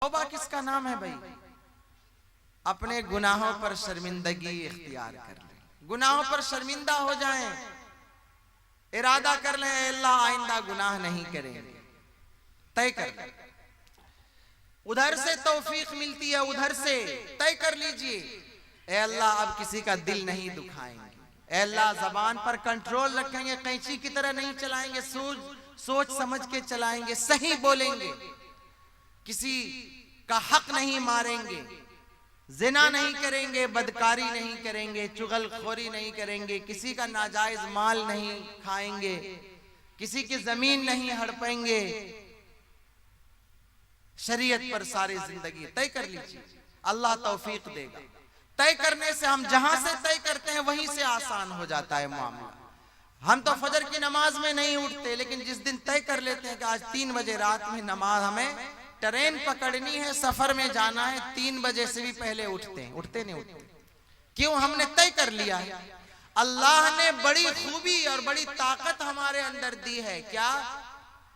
तौबा किसका नाम है भाई? अपने गुनाहों पर शर्मिंदगी इख्तियार कर ले, गुनाहों पर शर्मिंदा हो जाएं, इरादा कर लें अल्लाह आइंदा गुनाह नहीं करेंगे, तय कर लें। उधर से तौफीक मिलती है, उधर से तय कर लीजिए ए अल्लाह अब किसी का दिल नहीं दुखाएंगे, ए अल्लाह जबान पर कंट्रोल रखेंगे, कैंची की तरह नहीं चलाएंगे, सोच समझ के चलाएंगे, सही बोलेंगे, किसी का हक नहीं मारेंगे, जिना नहीं करेंगे, बदकारी नहीं करेंगे, चुगलखोरी नहीं करेंगे, किसी का नाजायज माल नहीं खाएंगे, किसी की जमीन नहीं हड़पेंगे। शरीयत पर सारी जिंदगी तय कर लीजिए, अल्लाह तौफीक देगा। तय करने से हम जहां से तय करते हैं वहीं से आसान हो जाता है मामला। हम तो फजर की नमाज में नहीं उठते, लेकिन जिस दिन तय कर लेते हैं कि आज 3 बजे रात में नमाज, हमें ट्रेन पकड़नी है, सफर में जाना है, 3 बजे से भी पहले उठते हैं। उठते नहीं उठते क्यों? हमने तय कर लिया है। अल्लाह ने बड़ी खूबी और बड़ी ताकत हमारे अंदर दी है, क्या?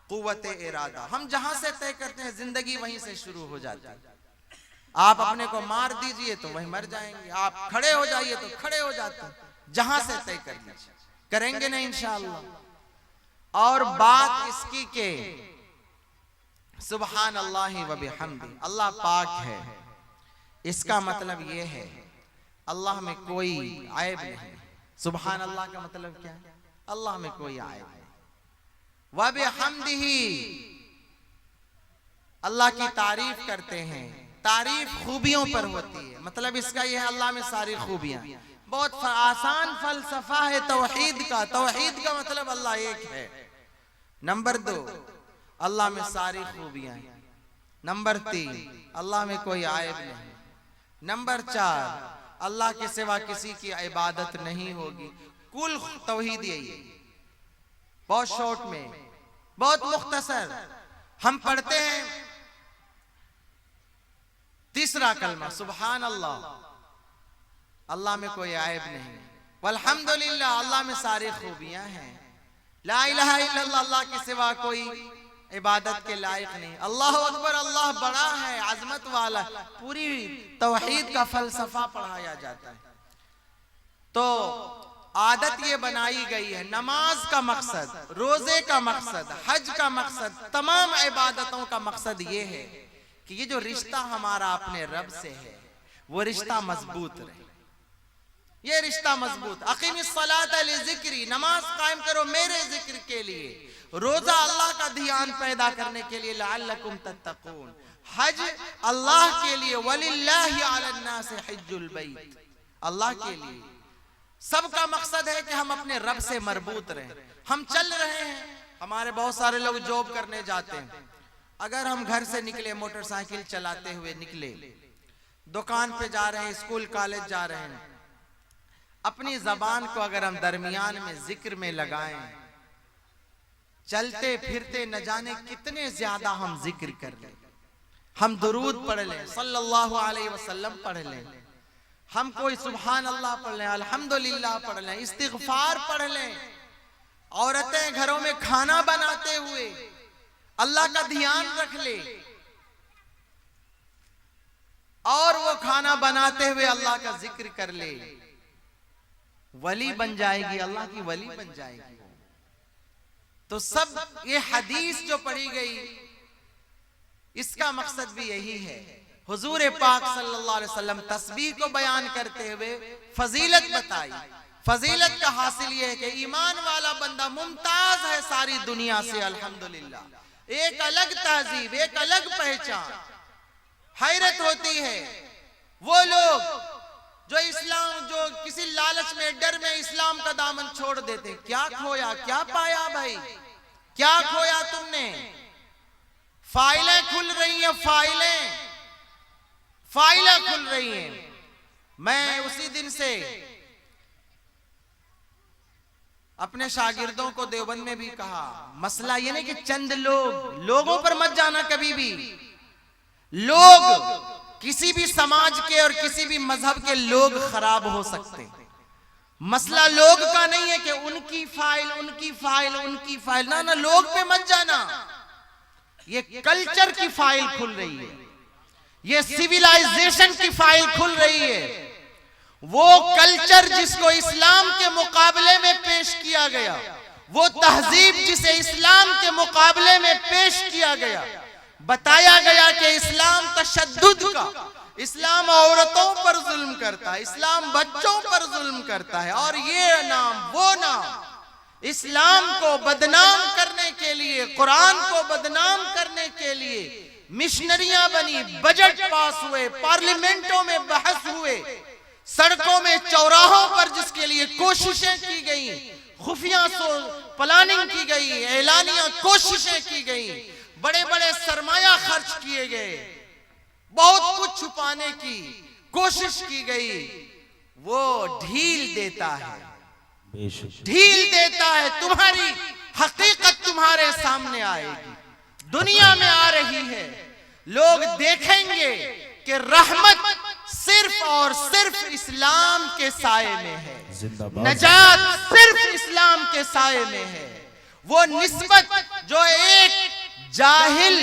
कुव्वते इरादा। हम जहां से तय करते हैं जिंदगी वहीं से शुरू हो जाती है। आप अपने को मार दीजिए तो वहीं मर जाएंगे, आप खड़े हो जाइए तो खड़े हो जाते हैं, जहां से तय कर लीजिए। करेंगे ना इंशाअल्लाह। और बात इसकी के सुबहान अल्लाह व बिहम्दी, अल्लाह पाक है, इसका मतलब ये है अल्लाह में कोई ऐब नहीं। सुबहान अल्लाह का मतलब क्या है? अल्लाह में कोई ऐब नहीं। व बिहम्दिही, अल्लाह की तारीफ करते हैं। तारीफ खूबियों पर होती है, मतलब इसका यह है अल्लाह में सारी खूबियां। बहुत आसान फलसफा है तौहीद का। तौहीद का मतलब अल्लाह एक है। नंबर 2, अल्लाह में सारी खूबियां हैं। नंबर 3, अल्लाह में कोई आयब नहीं। नंबर 4, अल्लाह के सिवा किसी की इबादत नहीं होगी। कुल तौहीद यही है, बहुत शॉर्ट में, बहुत मुख्तसर। हम पढ़ते हैं तीसरा कलमा सुबहान अल्लाह, अल्लाह में कोई आयब नहीं। वल्हम्दुलिल्लाह, अल्लाह में सारी खूबियां हैं। ला इलाहा इल्लल्लाह, अल्लाह के सिवा कोई इबादत के लायक नहीं। अल्लाह अकबर, अल्लाह बड़ा है, अजमत वाला। पूरी तौहीद का फलसफा पढ़ाया जाता है। तो आदत ये बनाई गई है, नमाज का मकसद, रोजे का मकसद, हज का मकसद, तमाम इबादतों का मकसद ये है कि ये जो रिश्ता हमारा अपने रब से है वो रिश्ता मजबूत रहे। ये रिश्ता मजबूत। अकीमिस्सलात लिज़िक्री, नमाज कायम करो मेरे जिक्र के लिए। रोजा अल्लाह का ध्यान पैदा करने के लिए, लअल्लकुम तत्तकून। हज अल्लाह के लिए, वलिल्लाहि अलन्नास हज्जुल बैत, अल्लाह के लिए। सबका मकसद है कि हम अपने रब से मरबूत रहें। हम चल रहे हैं, हमारे बहुत सारे लोग जॉब करने जाते हैं। अगर हम घर से निकले, मोटरसाइकिल चलाते हुए निकले, दुकान पे जा रहे हैं, स्कूल कॉलेज जा रहे हैं, अपनी जबान को अगर हम दरमियान में जिक्र में लगाएं, चलते फिरते न जाने कितने ज्यादा हम जिक्र कर लें। हम दुरूद पढ़ लें, सल्लल्लाहु अलैहि वसल्लम पढ़ लें, हम कोई सुभान अल्लाह पढ़ लें, अल्हम्दुलिल्लाह पढ़ लें, इस्तिगफार पढ़ लें। औरतें घरों में खाना बनाते हुए अल्लाह का ध्यान रख ले, और वो खाना बनाते हुए अल्लाह का जिक्र कर ले, वली बन जाएगी, अल्लाह की वली बन जाएगी। तो सब ये हदीस जो पढ़ी गई, इसका मकसद भी यही है। हुजूर पाक सल्लल्लाहु अलैहि वसल्लम तस्बीह को बयान करते हुए फजीलत बताई। फजीलत का हासिल ये है कि ईमान वाला बंदा मुमताज है सारी दुनिया से, अल्हम्दुलिल्लाह। एक अलग तहजीब, एक अलग पहचान। हैरत होती है वो लोग जो इस्लाम, जो किसी लालच में, डर में इस्लाम का दामन छोड़ देते। क्या खोया, क्या पाया भाई? क्या खोया तुमने? फाइलें खुल रही हैं, फाइलें खुल रही हैं। मैं उसी दिन से अपने शागिर्दों को देवबंद में भी कहा, मसला ये नहीं कि चंद लोगों पर मत जाना कभी भी। लोग किसी भी समाज के और किसी भी मजहब के लोग खराब हो सकते हैं। मसला लोग का नहीं है कि उनकी फाइल, उनकी फाइल, उनकी फाइल, ना ना, लोग पे मत जाना। ये कल्चर की फाइल खुल रही है। ये सिविलाइजेशन की फाइल खुल रही है। वो कल्चर जिसको इस्लाम के मुकाबले में पेश किया गया, वो तहजीब जिसे इस्लाम के मुकाबले में पेश किया गया, बताया गया कि इस्लाम तशद्दुद का, इस्लाम औरतों पर जुल्म करता है, इस्लाम बच्चों पर जुल्म करता है। और ये नाम वो नाम इस्लाम को बदनाम करने के लिए, कुरान को बदनाम करने के लिए मिशनरियां बनी, बजट पास हुए, पार्लियामेंटों में बहस हुए, सड़कों में चौराहों पर जिसके लिए कोशिशें की गई, खुफिया प्लानिंग की गई, ऐलानिया कोशिशें की गई, बड़े बड़े सरमाया खर्च किए गए, बहुत कुछ छुपाने की कोशिश की गई। वो ढील देता है, ढील देता है। तुम्हारी हकीकत तुम्हारे सामने आएगी, दुनिया में आ रही है। लोग देखेंगे कि रहमत सिर्फ और सिर्फ इस्लाम के साये में है, नजात सिर्फ इस्लाम के साये में है। वो निस्बत जो एक जाहिल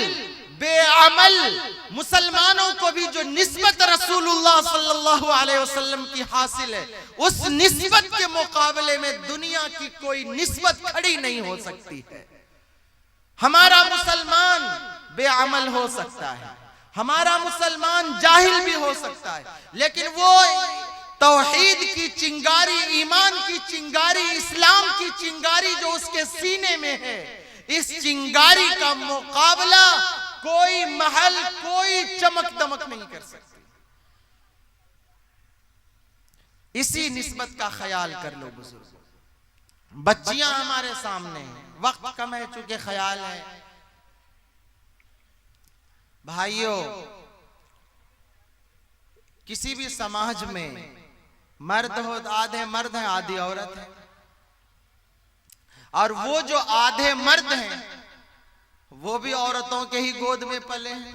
बेअमल मुसलमानों को भी जो निस्बत रसूलुल्लाह सल्लल्लाहु अलैहि वसल्लम की हासिल है, उस निस्बत के मुकाबले में दुनिया की कोई निस्बत खड़ी नहीं हो सकती है। हमारा मुसलमान बेअमल हो सकता है, हमारा मुसलमान जाहिल भी हो सकता है, लेकिन वो तौहीद की चिंगारी, ईमान की चिंगारी, इस्लाम की चिंगारी जो उसके सीने में है, इस चिंगारी का मुकाबला कोई महल, कोई चमक दमक नहीं कर सकती। इसी निस्बत का ख्याल कर लो बुजुर्ग। बच्चियां हमारे सामने हैं, वक्त कम है चूंकि ख्याल है। भाइयों, किसी भी समाज में मर्द हो, आधे मर्द हैं आधी औरत है, और वो जो आधे मर्द हैं वो भी औरतों के ही गोद में पले हैं,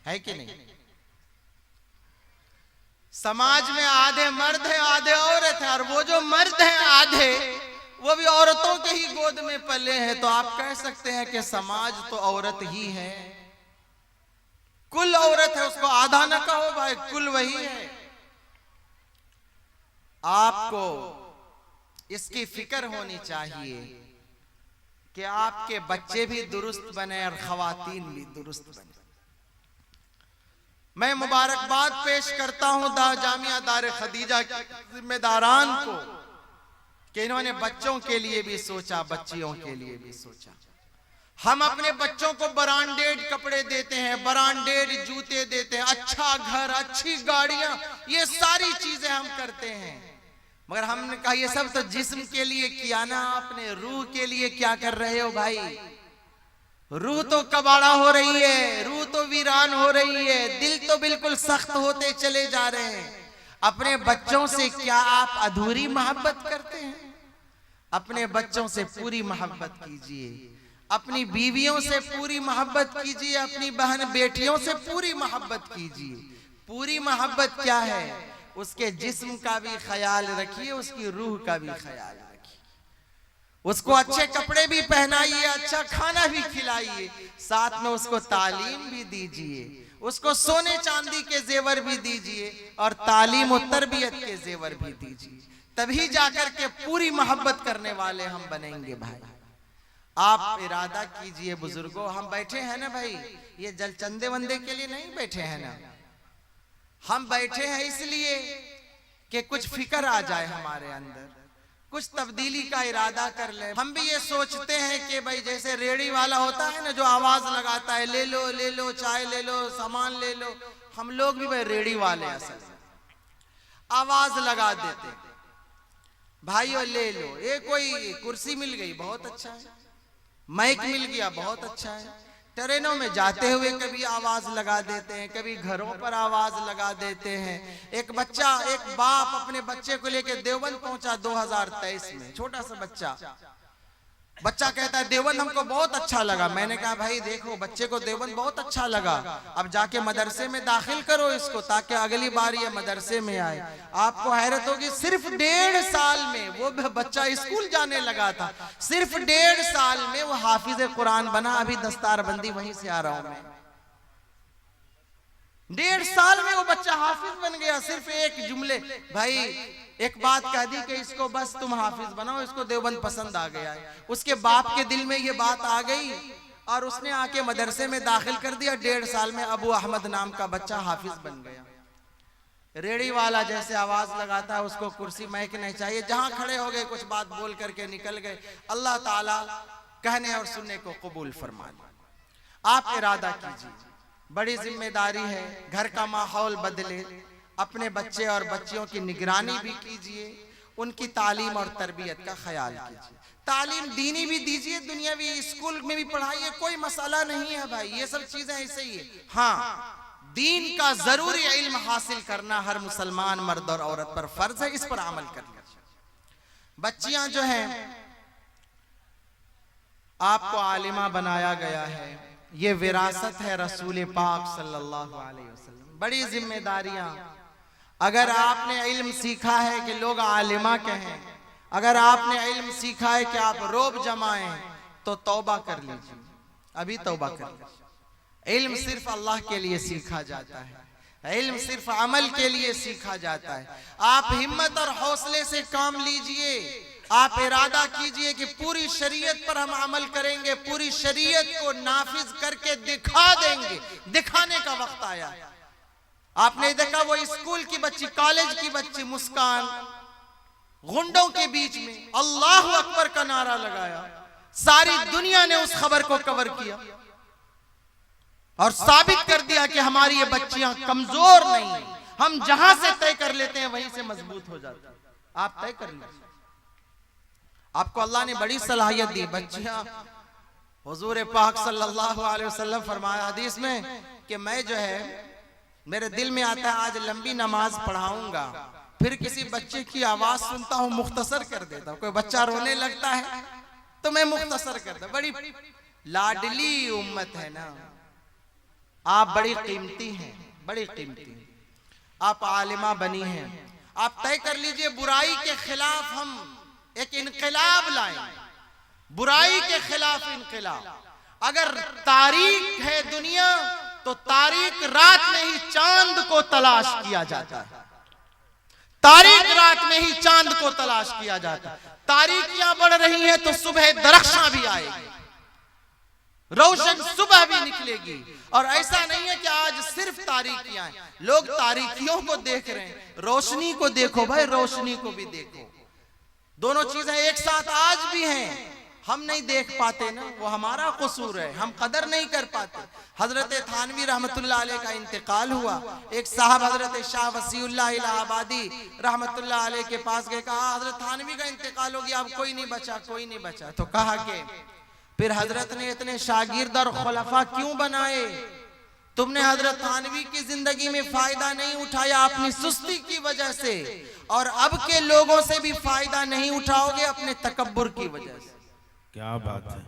है कि नहीं? समाज में आधे मर्द हैं आधे औरत हैं, और वो जो मर्द हैं आधे, वो भी औरतों के ही गोद में पले हैं। तो आप कह सकते हैं कि समाज तो औरत ही है, कुल औरत है, उसको आधा न कहो भाई, कुल वही है। आपको इसकी फिक्र होनी चाहिए कि आपके बच्चे भी दुरुस्त बने और खवातीन भी दुरुस्त बने। मैं मुबारकबाद पेश करता हूं जामिया दार खदीजा के जिम्मेदारान को कि इन्होंने बच्चों के लिए भी सोचा, बच्चियों के लिए भी सोचा। हम अपने बच्चों को ब्रांडेड कपड़े देते हैं, ब्रांडेड जूते देते हैं, अच्छा घर, अच्छी गाड़ियां, ये सारी चीजें हम करते हैं, मगर हमने कहा ये सब तो जिस्म के लिए किया ना, आपने रूह के लिए क्या कर रहे हो भाई? रूह तो कबाड़ा हो रही है, रूह तो वीरान हो रही है, दिल तो बिल्कुल सख्त होते चले जा रहे हैं। अपने बच्चों से क्या आप अधूरी मोहब्बत करते हैं? अपने बच्चों से पूरी मोहब्बत कीजिए, अपनी बीवियों से पूरी मोहब्बत कीजिए, अपनी बहन बेटियों से पूरी मोहब्बत कीजिए। पूरी मोहब्बत क्या है? उसके जिस्म का भी ख्याल रखिए, उसकी रूह का भी ख्याल रखिए, उसको अच्छे कपड़े भी पहनाइए, अच्छा खाना भी खिलाइए, साथ में उसको तालीम भी दीजिए, उसको सोने चांदी के जेवर भी दीजिए और तालीम और तरबियत के जेवर भी दीजिए। तभी जाकर के पूरी मोहब्बत करने वाले हम बनेंगे भाई। आप इरादा कीजिए बुजुर्गों, हम बैठे हैं ना भाई, ये जलचंदे वंदे के लिए नहीं बैठे हैं ना, हम बैठे हैं इसलिए कि कुछ फिक्र आ जाए हमारे अंदर, कुछ तब्दीली का इरादा कर ले। हम भी ये सोचते हैं कि भाई जैसे रेड़ी वाला होता है ना जो आवाज लगाता है, ले लो चाय ले लो, सामान ले लो, हम लोग भी भाई रेड़ी वाले असल आवाज लगा देते, भाइयों ले लो, ये कोई कुर्सी मिल गई बहुत अच्छा है, माइक मिल गया बहुत अच्छा है। ट्रेनों में जाते हुए कभी आवाज लगा देते हैं, कभी घरों पर आवाज लगा देते हैं। एक बाप अपने बच्चे को लेकर देवबंद पहुंचा 2023 में, छोटा सा बच्चा कहता है देवबंद हमको बहुत अच्छा लगा। मैंने कहा भाई देखो, बच्चे को देवबंद बहुत अच्छा लगा, अब जाके मदरसे में दाखिल करो इसको ताकि अगली बार ये मदरसे में आए। आपको हैरत होगी, सिर्फ 1.5 साल में वो बच्चा स्कूल जाने लगा था, सिर्फ 1.5 साल में वो हाफिज कुरान बना। अभी दस्तारबंदी वहीं से आ रहा हूं मैं, 1.5 साल में वो बच्चा हाफिज बन गया, सिर्फ एक जुमले। भाई एक बात कह दी कि इसको बस तुम हाफिज बनाओ, इसको देवबंद पसंद आ गया है। उसके बाप के दिल में ये बात आ गई और उसने आके मदरसे में दाखिल कर दिया। 1.5 साल में अबू अहमद नाम का बच्चा हाफिज बन गया। रेड़ी वाला जैसे आवाज लगाता है उसको कुर्सी महक नहीं चाहिए, जहां खड़े हो गए कुछ बात बोल करके निकल गए। अल्लाह ताला कहने और सुनने को कबूल फरमा ले। आप इरादा कीजिए, बड़ी जिम्मेदारी है, घर का माहौल बदले, अपने बच्चे और बच्चियों की निगरानी भी कीजिए, उनकी तालीम और तरबियत का ख्याल कीजिए। तालीम दीनी भी दीजिए, दुनियावी स्कूल में भी पढ़ाइए, कोई मसला नहीं है भाई, ये सब चीजें ऐसे ही है। हाँ, दीन का जरूरी इल्म हासिल करना हर मुसलमान मर्द और औरत पर फर्ज है, इस पर अमल करना। बच्चियां जो हैं आपको आलिमा बनाया गया है, ये विरासत है रसूल पाक सल्लल्लाहु अलैहि वसल्लम। बड़ी जिम्मेदारियां, अगर आपने इल्म सीखा है कि लोग आलिमा कहें, अगर आपने इल्म सीखा है कि आप रोब जमाएं, तो तौबा कर लीजिए, अभी तौबा कर लीजिए। इल्म सिर्फ अल्लाह के लिए सीखा जाता है, इल्म सिर्फ अमल के लिए सीखा जाता है। आप हिम्मत और हौसले से काम लीजिए, आप इरादा कीजिए कि पूरी शरीयत पर हम अमल करेंगे, पूरी शरीयत को नाफिज करके दिखा देंगे। दिखाने का वक्त आया। आपने देखा वो स्कूल की बच्ची, कॉलेज की बच्ची मुस्कान गुंडों के बीच में अल्लाह अकबर का नारा लगाया, सारी दुनिया ने उस खबर को कवर किया और साबित कर दिया कि हमारी ये बच्चियां कमजोर नहीं है, हम जहां से तय कर लेते हैं वहीं से मजबूत हो जाते हैं। आप तय कर लीजिए, आपको अल्लाह ने बड़ी सलाहियत दी। बच्चियां, हुजूर पाक सल्लल्लाहु अलैहि वसल्लम फरमाया हदीस में कि मैं जो है, मेरे दिल में आता है आज लंबी नमाज पढ़ाऊंगा, फिर किसी बच्चे की आवाज सुनता हूं मुख्तसर कर देता हूं। कोई बच्चा रोने लगता है तो मैं मुख्तसर करता। बड़ी लाडली उम्मत है ना, आप बड़ी कीमती हैं, बड़ी कीमती। आप आलिमा बनी हैं, आप तय कर लीजिए बुराई के खिलाफ हम एक इनकलाब लाएं, बुराई के खिलाफ इनकलाब। अगर तारीख है दुनिया तो तारीख रात में ही चांद को तलाश किया जाता है, तारीख रात में ही चांद को तलाश किया जाता है। तारीखियां बढ़ रही हैं तो सुबह दरख्शां भी आएगी, रोशन सुबह भी निकलेगी। और ऐसा नहीं है कि आज सिर्फ तारीखियां हैं, लोग तारीखियों को देख रहे हैं, रोशनी को देखो भाई, रोशनी को भी देखो। दोनों चीजें एक साथ आज भी हैं, हम नहीं देख पाते ना, वो हमारा कसूर है, हम कदर नहीं कर पाते। हजरत थानवी रहमतुल्लाह अलैह का इंतकाल हुआ। एक साहब हजरत शाह वसीउल्लाह इलाहाबादी रहमतुल्लाह अलैह के पास गए, कहा हजरत थानवी का इंतकाल हो गया, अब कोई नहीं बचा, कोई नहीं बचा। तो कहा कि फिर हजरत ने इतने शागिर्द और खुलफा क्यों बनाए? तुमने हजरत थानवी की जिंदगी में फायदा नहीं उठाया अपनी सुस्ती की वजह से, और अब के लोगों से भी फायदा नहीं उठाओगे अपने तकब्बुर की वजह से। क्या बात है।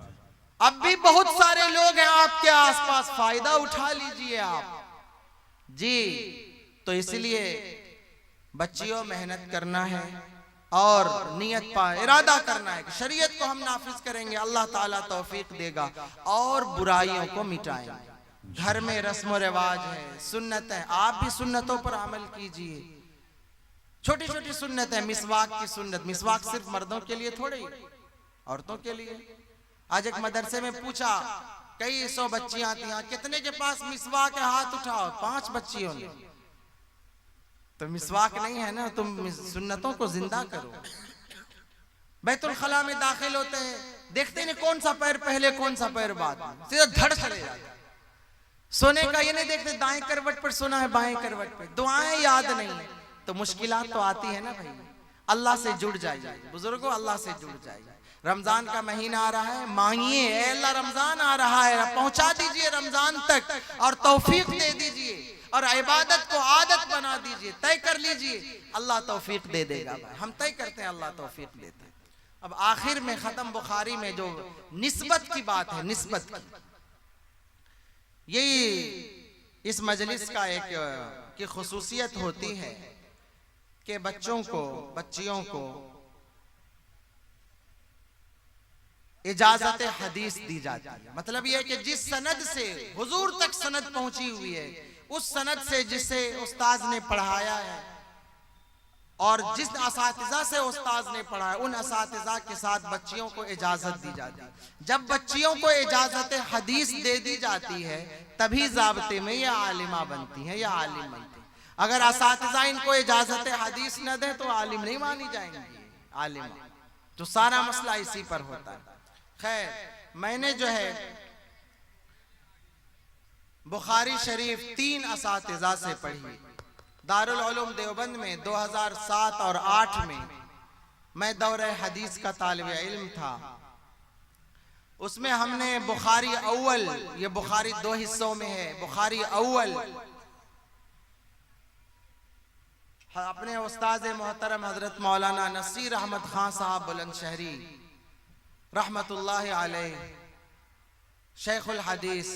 अब भी बहुत सारे लोग हैं आपके आसपास, फायदा उठा लीजिए आप जी। तो इसलिए बच्चियों मेहनत करना है और नियत पा इरादा करना है कि शरीयत को हम नाफिज करेंगे, अल्लाह ताला तौफीक देगा और बुराइयों को मिटाएंगे। घर में रस्म व रिवाज है, सुन्नत है, आप भी सुन्नतों पर अमल कीजिए। छोटी छोटी सुन्नत है, मिसवाक की सुन्नत, मिसवाक सिर्फ मर्दों के लिए थोड़े ही, औरतों के लिए। आज एक मदरसे में पूछा, कई 100 बच्चियां थी, कितने के पास मिसवाक है हाथ उठाओ? 5 बच्चियों ने। तो मिसवाक नहीं है ना, तुम सुन्नतों को जिंदा करो। बैतुल खला में दाखिल होते हैं, देखते नहीं कौन सा पैर पहले कौन सा पैर बाद, सीधा धड़ चले जाते। सोने का ये नहीं देखते दाएं करवट पर सोना है बाएं करवट पर, दुआएं याद नहीं है। तो मुश्किलात तो आती है ना भाई। अल्लाह से जुड़ जाइए बुजुर्गों, अल्लाह से जुड़ जाइए। रमजान का महीना आ रहा है, मांगिए, अल्लाह रमजान आ रहा है, पहुंचा दीजिए रमजान तक और तौफीक दे दीजिए और इबादत को आदत बना दीजिए। तय कर लीजिए, अल्लाह तौफीक दे देगा। हम तय करते हैं, अल्लाह तौफीक देता है। अब आखिर में खत्म बुखारी में जो निस्बत की बात है, निस्बत की, यही इस मजलिस का एक की खुसूसियत होती है कि बच्चों को, बच्चियों को इजाजत हदीस दी जाती है। मतलब यह है कि जिस सनद से हुजूर तक सनद पहुंची हुई है उस सनद से जिसे उस्ताद ने पढ़ाया है और जिस असातिज़ा से उस्ताद ने पढ़ा है, उन असातिज़ा के साथ बच्चियों को इजाजत दी जाती है। जब बच्चियों को इजाजत हदीस दे दी जाती है तभी ज़ाब्ते में ये आलिमा बनती है या आलिम बनती है। अगर असातिज़ा इनको इजाजत हदीस न दे तो आलिम नहीं मानी जाएंगी आलिमा। तो सारा मसला इसी पर होता है। खैर, मैंने जो है बुखारी शरीफ 3 असातिज़ा से पढ़ी। दारुल उलूम देवबंद में 2007 और 8 में मैं दौरे हदीस का तालिब इल्म था। उसमें हमने बुखारी अव्वल, ये बुखारी 2 हिस्सों में है, बुखारी अव्वल अपने उस्ताद मोहतरम हजरत मौलाना नसीर अहमद खान साहब बुलंदशहरी रहमतुल्लाह अलैह, शेखुल हदीस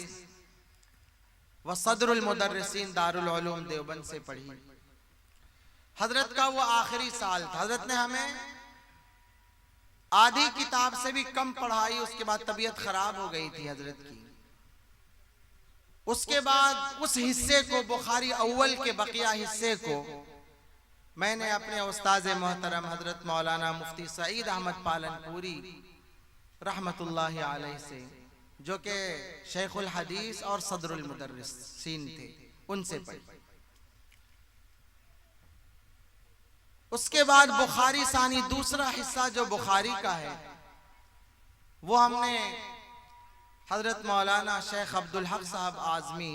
व सदरुल मुदर्रिसीन दारुल उलूम देवबंद से पढ़ी। हजरत का वो आखिरी साल था। हजरत ने हमें आधी किताब से भी कम पढ़ाई। उसके बाद तबीयत खराब हो गई थी हजरत की। उसके बाद उस हिस्से को, बुखारी अव्वल के बकिया हिस्से को मैंने अपने उस्ताद मोहतरम हजरत मौलाना मुफ्ती सईद अहमद पालनपुरी रहमतुल्लाह अलैह से, जो कि शेखुल हदीस और सदरुल मुदर्रिसीन थे, उनसे पढ़ी। उसके बाद बुखारी सानी दूसरा हिस्सा जो बुखारी का है वो हमने हजरत मौलाना शेख अब्दुल हक साहब आजमी,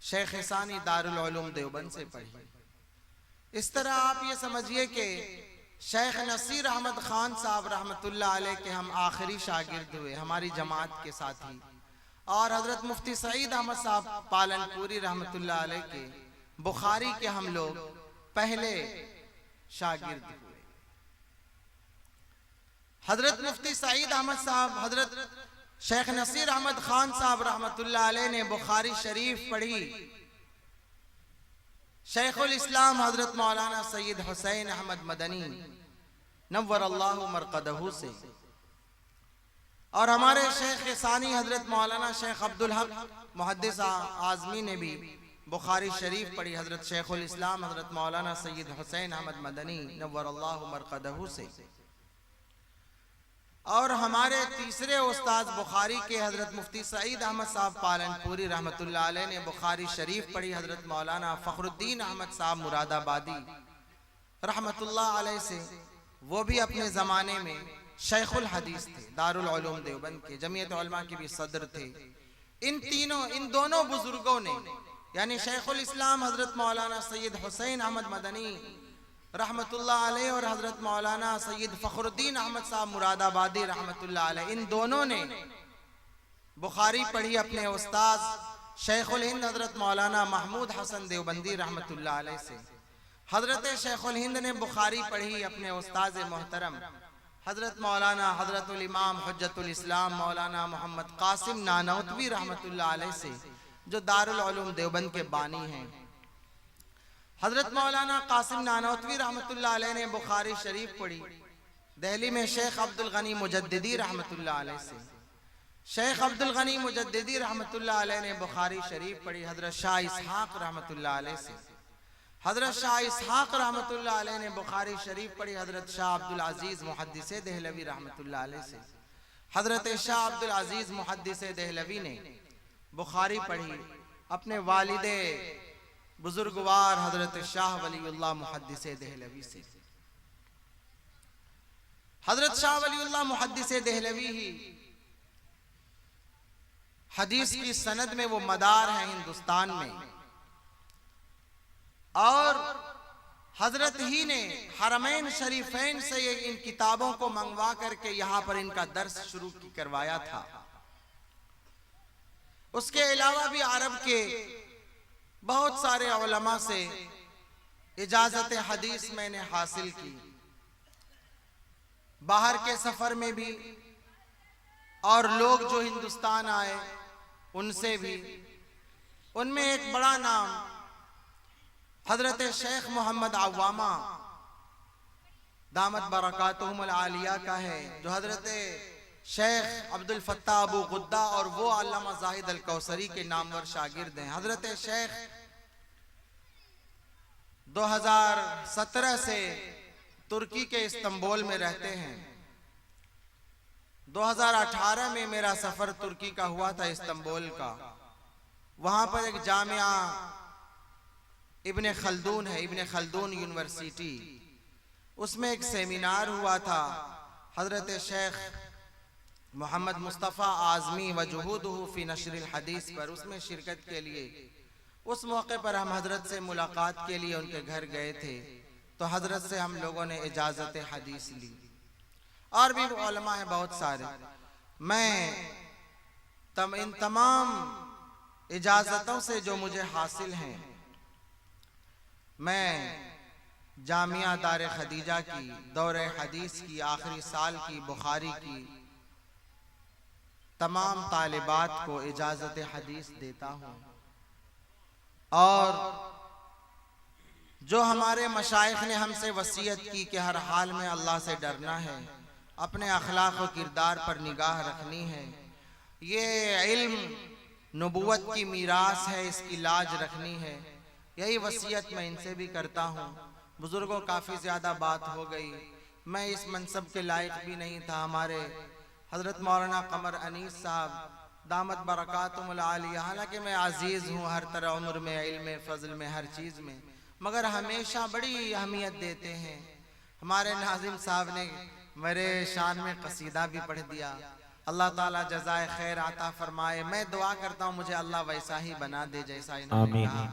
शेख सानी दारुल उलूम देवबंद से पढ़ी। इस तरह आप ये समझिए कि शेख नसीर अहमद खान साहब रहमतुल्लाह अलैह के हम आखिरी शागिर्द हुए हमारी जमात के साथी, और हजरत मुफ्ती सईद अहमद साहब पालनपुरी रहमतुल्लाह अलैह के बुखारी के हम लोग पहले शागिर्द हुए। हजरत मुफ्ती सईद अहमद साहब, हजरत शेख नसीर अहमद खान साहब रहमतुल्लाह अलैह ने बुखारी शरीफ पढ़ी शेखुल इस्लाम हजरत मौलाना सैयद हुसैन अहमद मदनी नव्वरल्लाहु मरकदहू से, और हमारे शेख सानी हजरत मौलाना शेख अब्दुल हक मुहद्दिस आजमी ने भी बुखारी शरीफ पढ़ी हजरत शेखुल इस्लाम हजरत मौलाना सैयद हुसैन अहमद मदनी नव्वरल्लाहु मरकदहू से। और हमारे तीसरे उस्ताद बुखारी के हजरत मुफ्ती सईद अहमद साहब पालनपुरी रहमतुल्लाह अलैह ने बुखारी शरीफ पढ़ी हजरत मौलाना फखरुद्दीन अहमद साहब मुरादाबादी रहमतुल्लाह अलैह से। वो भी अपने ज़माने में शेखुल हदीस थे, दारुल उलूम देवबंद के, जमीयत उलमा के भी सदर थे। इन दोनों बुजुर्गों ने, यानी शेखुल इस्लाम हजरत मौलाना सैयद हुसैन अहमद मदनी रहमतुल्लाह अलैह और हजरत मौलाना सैयद फखरुद्दीन अहमद साहब मुरादाबादी रहमतुल्लाह अलैह, इन दोनों ने बुखारी पढ़ी अपने उस्ताद शेखुल हिंद हजरत मौलाना महमूद हसन देवबंदी रहमतुल्लाह अलैह से। हजरत शेखुल हिंद ने बुखारी पढ़ी अपने उस्ताद मोहतरम हजरत मौलाना हजरतुल इमाम हुज्जतुल इस्लाम मौलाना मोहम्मद कासिम नानौतवी रहमतुल्लाह अलैह से, जो दारुल उलूम देवबंद के बानी हैं। हजरत मौलाना कासिम नानौतवी रहमतुल्लाह अलैह ने बुखारी शरीफ पढ़ी दिल्ली में शेख अब्दुल गनी मुजद्दिदी रहमतुल्लाह अलैह से। शेख अब्दुल गनी मुजद्दिदी रहमतुल्लाह अलैह ने बुखारी शरीफ पढ़ी हजरत शाह इसहाक रहमतुल्लाह अलैह से। हजरत शाह इसहाक रहमतुल्लाह अलैह ने बुखारी शरीफ पढ़ी हजरत शाह अब्दुल अजीज मुहद्दिस देहलवी रहमतुल्लाह अलैह से। हजरत शाह अब्दुल अजीज मुहद्दिस देहलवी ने बुखारी पढ़ी अपने वालिदे बुजुर्गवार हजरत शाह वलीउल्लाह मुहद्दिस देहलवी से। हजरत शाह वलीउल्लाह मुहद्दिस देहलवी ही हदीस की सनद में वो मदार है हिंदुस्तान में, और हजरत ही ने हरमैन शरीफैन से ये इन किताबों को मंगवा करके यहाँ पर इनका दर्स शुरू करवाया था। उसके अलावा भी अरब के बहुत सारे उलमा से इजाजत हदीस मैंने हासिल की, बाहर के सफर में भी, और लोग जो हिंदुस्तान आए उनसे भी। उनमें एक बड़ा नाम हजरत शेख मोहम्मद अव्वामा दामत बरकातुहुमुल आलिया का है, जो हजरत शेख अब्दुल फत्ताह अबू गुद्दा और वो अल्लामा जाहिद अल कौसरी के नामवर शागिर्द हैं। हजरत शेख 2017 से तुर्की के इस्तांबुल में रहते हैं। 2018 में मेरा सफर तुर्की का हुआ था, इस्तांबुल का। वहां पर एक जामिया इब्ने खल्दून है, इब्ने खल्दून यूनिवर्सिटी, उसमें एक सेमिनार हुआ था हजरत शेख मोहम्मद मुस्तफ़ा आज़मी वजुहूदुहु फी नशरिल हदीस पर, उसमें शिरकत के लिए उस मौके पर हम हजरत से मुलाकात के लिए उनके घर गए थे। तो हजरत से हम लोगों ने इजाज़त हदीस ली, और भी उलमा हैं बहुत सारे। मैं इन तमाम इजाज़तों से जो मुझे हासिल हैं, मैं जामिया दार खदीजा की, दौरे हदीस की, आखिरी साल की, बुखारी की तमाम तालिबात को इजाज़त हदीस देता हूँ। और जो हमारे मशाइख ने हमसे वसीयत की कि हर हाल में अल्लाह से डरना है, अपने अखलाक और किरदार पर निगाह रखनी है, ये इल्म नबूवत की मीरास है, इसकी लाज रखनी है, यही वसीयत मैं इनसे भी करता हूँ। बुजुर्गों, काफ़ी ज़्यादा बात हो गई, मैं इस मनसब के लायक भी नहीं था। हमारे हज़रत मौलाना कमर अनीस साहब दामत बरकातुहुल आलिया, हालांकि मैं अजीज़ हूँ हर तरह, उम्र में, इल्म, फ़ज़ल में, हर चीज़ में, मगर हमेशा बड़ी अहमियत देते हैं। हमारे नाज़िम साहब ने मेरे शान में कसीदा भी पढ़ दिया। अल्लाह ताला जज़ाए खैर आता फरमाए। मैं दुआ करता हूँ मुझे अल्लाह वैसा ही बना दे जैसा इन्होंने कहा,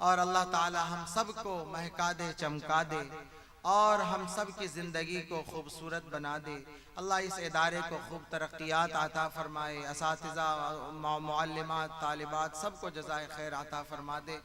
और अल्लाह ताला हम सबको महका दे, चमका दे, और हम सब की ज़िंदगी को खूबसूरत बना दे। अल्लाह इस इदारे को खूब तरक्यात आता फरमाए, असातिज़ा, मुअल्लिमात, तालिबात सबको जज़ाए खैर आता फरमा दे।